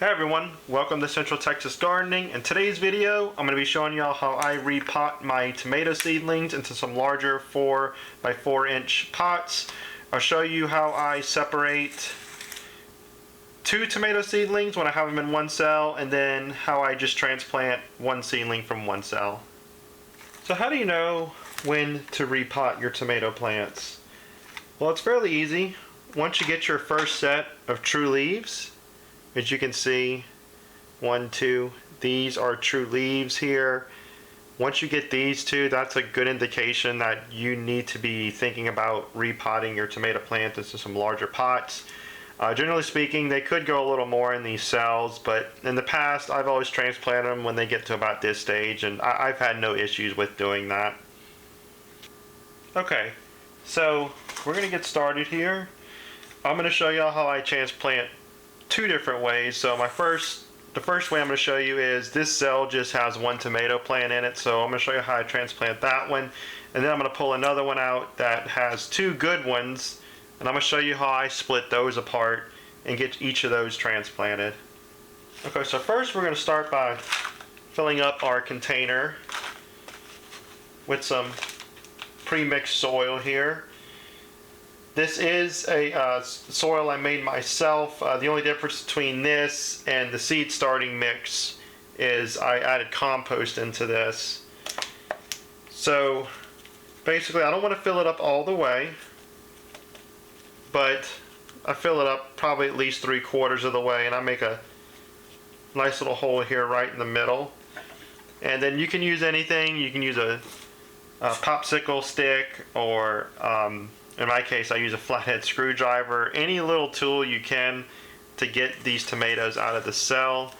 Hey everyone, welcome to Central Texas Gardening. In today's video, I'm going to be showing y'all how I repot my tomato seedlings into some larger 4 by 4 inch pots. I'll show you how I separate 2 tomato seedlings when I have them in one cell, and then how I just transplant 1 seedling from 1 cell. So how do you know when to repot your tomato plants? Well, it's fairly easy. Once you get your first set of true leaves, as you can see, 1, 2, these are true leaves here. Once you get these 2, that's a good indication that you need to be thinking about repotting your tomato plant into some larger pots. Generally speaking, they could go a little more in these cells, but in the past I've always transplanted them when they get to about this stage, and I've had no issues with doing that. Okay, so we're going to get started here. I'm going to show y'all how I transplant 2 different ways. So the first way I'm going to show you is this cell just has 1 tomato plant in it, so I'm going to show you how I transplant that one, and then I'm going to pull another one out that has 2 good ones, and I'm going to show you how I split those apart and get each of those transplanted. Okay, so first we're going to start by filling up our container with some pre-mixed soil here. This is a soil I made myself. The only difference between this and the seed starting mix is I added compost into this. So basically I don't want to fill it up all the way, but I fill it up probably at least 3/4 of the way, and I make a nice little hole here right in the middle. And then you can use anything. You can use a popsicle stick, or in my case, I use a flathead screwdriver. Any little tool you can to get these tomatoes out of the cell.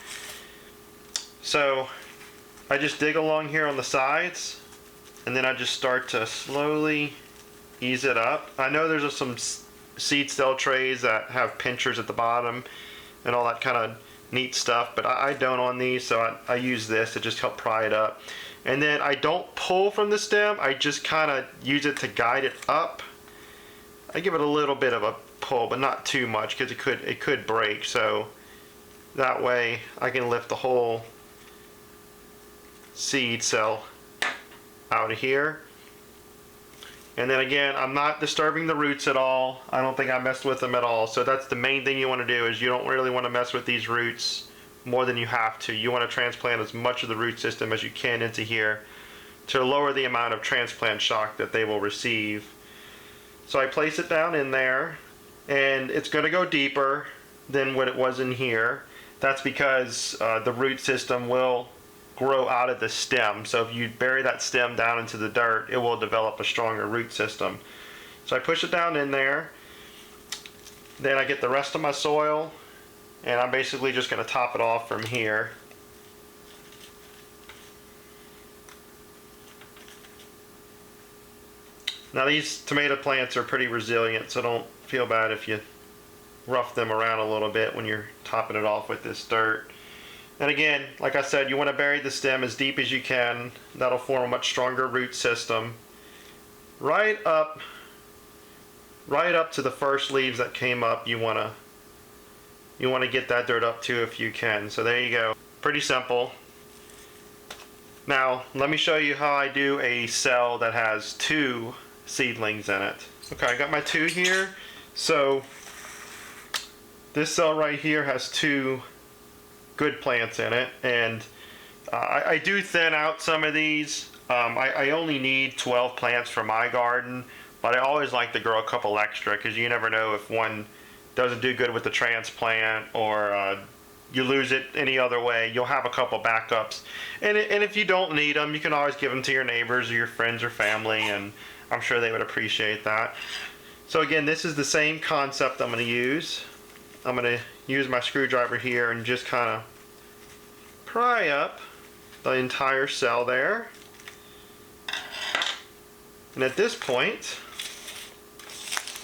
So I just dig along here on the sides, and then I just start to slowly ease it up. I know there's some seed cell trays that have pinchers at the bottom and all that kind of neat stuff, but I don't on these, so I use this to just help pry it up. And then I don't pull from the stem, I just kind of use it to guide it up. I give it a little bit of a pull, but not too much, because it could break. So that way I can lift the whole seed cell out of here. And then again, I'm not disturbing the roots at all. I don't think I messed with them at all. So that's the main thing you want to do, is you don't really want to mess with these roots more than you have to. You want to transplant as much of the root system as you can into here to lower the amount of transplant shock that they will receive. So I place it down in there, and it's going to go deeper than what it was in here. That's because the root system will grow out of the stem. So if you bury that stem down into the dirt, it will develop a stronger root system. So I push it down in there. Then I get the rest of my soil, and I'm basically just going to top it off from here. Now these tomato plants are pretty resilient, so don't feel bad if you rough them around a little bit when you're topping it off with this dirt. And again, like I said, you want to bury the stem as deep as you can. That'll form a much stronger root system. Right up to the first leaves that came up, you want to get that dirt up too if you can. So there you go. Pretty simple. Now let me show you how I do a cell that has 2 seedlings in it. Okay, I got my 2 here. So this cell right here has 2 good plants in it, and I do thin out some of these. I only need 12 plants for my garden, but I always like to grow a couple extra, because you never know if one doesn't do good with the transplant, or you lose it any other way. You'll have a couple backups, and if you don't need them, you can always give them to your neighbors or your friends or family, and I'm sure they would appreciate that. So again, this is the same concept I'm going to use. I'm going to use my screwdriver here and just kind of pry up the entire cell there. And at this point,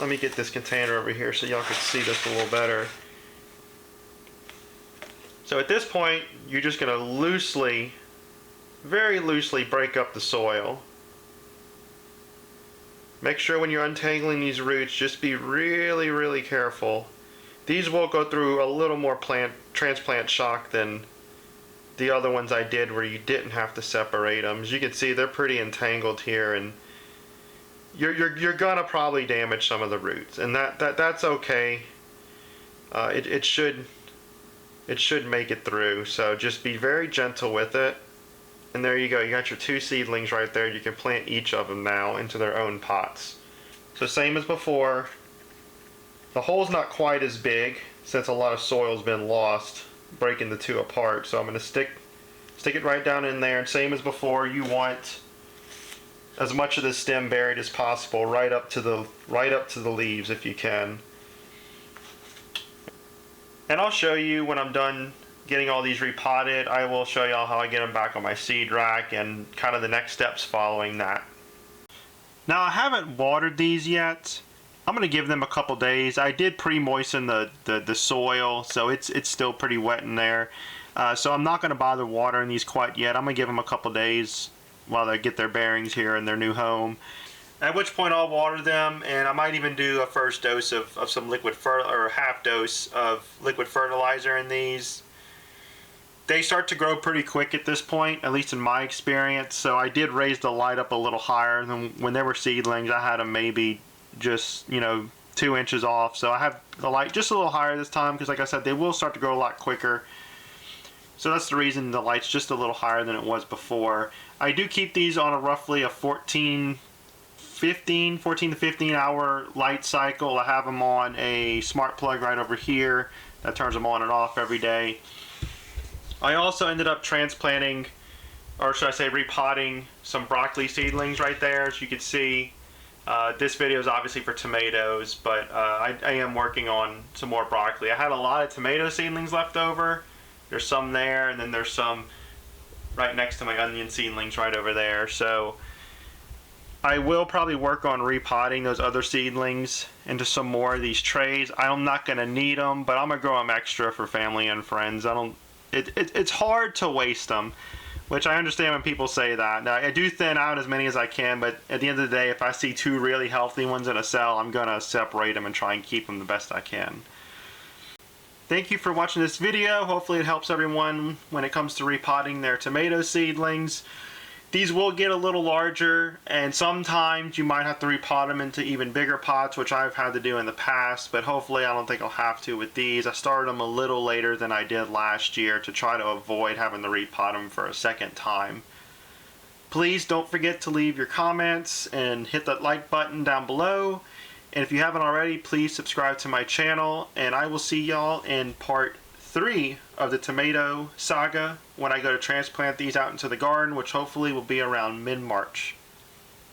let me get this container over here so y'all can see this a little better. So at this point, you're just going to loosely, very loosely break up the soil. Make sure when you're untangling these roots, just be really, really careful. These will go through a little more transplant shock than the other ones I did where you didn't have to separate them. As you can see, they're pretty entangled here, and you're gonna probably damage some of the roots, and that's okay. It should make it through, so just be very gentle with it. And there you go, you got your 2 seedlings right there. You can plant each of them now into their own pots. So same as before, the hole's not quite as big since a lot of soil's been lost breaking the 2 apart, so I'm going to stick it right down in there. And same as before, you want as much of the stem buried as possible, right up to the leaves if you can. And I'll show you when I'm done getting all these repotted. I will show y'all how I get them back on my seed rack and kind of the next steps following that. Now, I haven't watered these yet. I'm going to give them a couple days. I did pre-moisten the soil, so it's still pretty wet in there. So I'm not going to bother watering these quite yet. I'm going to give them a couple days while they get their bearings here in their new home. At which point I'll water them, and I might even do a first dose of some liquid or half dose of liquid fertilizer in these. They start to grow pretty quick at this point, at least in my experience. So I did raise the light up a little higher than when they were seedlings. I had them maybe just, 2 inches off. So I have the light just a little higher this time because, like I said, they will start to grow a lot quicker. So that's the reason the light's just a little higher than it was before. I do keep these on a roughly a 14 to 15 hour light cycle. I have them on a smart plug right over here that turns them on and off every day. I also ended up transplanting, or should I say repotting, some broccoli seedlings right there. As you can see, this video is obviously for tomatoes, but I am working on some more broccoli. I had a lot of tomato seedlings left over. There's some there, and then there's some right next to my onion seedlings right over there. So I will probably work on repotting those other seedlings into some more of these trays. I'm not going to need them, but I'm going to grow them extra for family and friends. It's hard to waste them, which I understand when people say that. Now, I do thin out as many as I can, but at the end of the day, if I see 2 really healthy ones in a cell, I'm going to separate them and try and keep them the best I can. Thank you for watching this video. Hopefully it helps everyone when it comes to repotting their tomato seedlings. These will get a little larger, and sometimes you might have to repot them into even bigger pots, which I've had to do in the past, but hopefully I don't think I'll have to with these. I started them a little later than I did last year to try to avoid having to repot them for a second time. Please don't forget to leave your comments and hit that like button down below. And if you haven't already, please subscribe to my channel, and I will see y'all in part 3 of the tomato saga when I go to transplant these out into the garden, which hopefully will be around mid-March.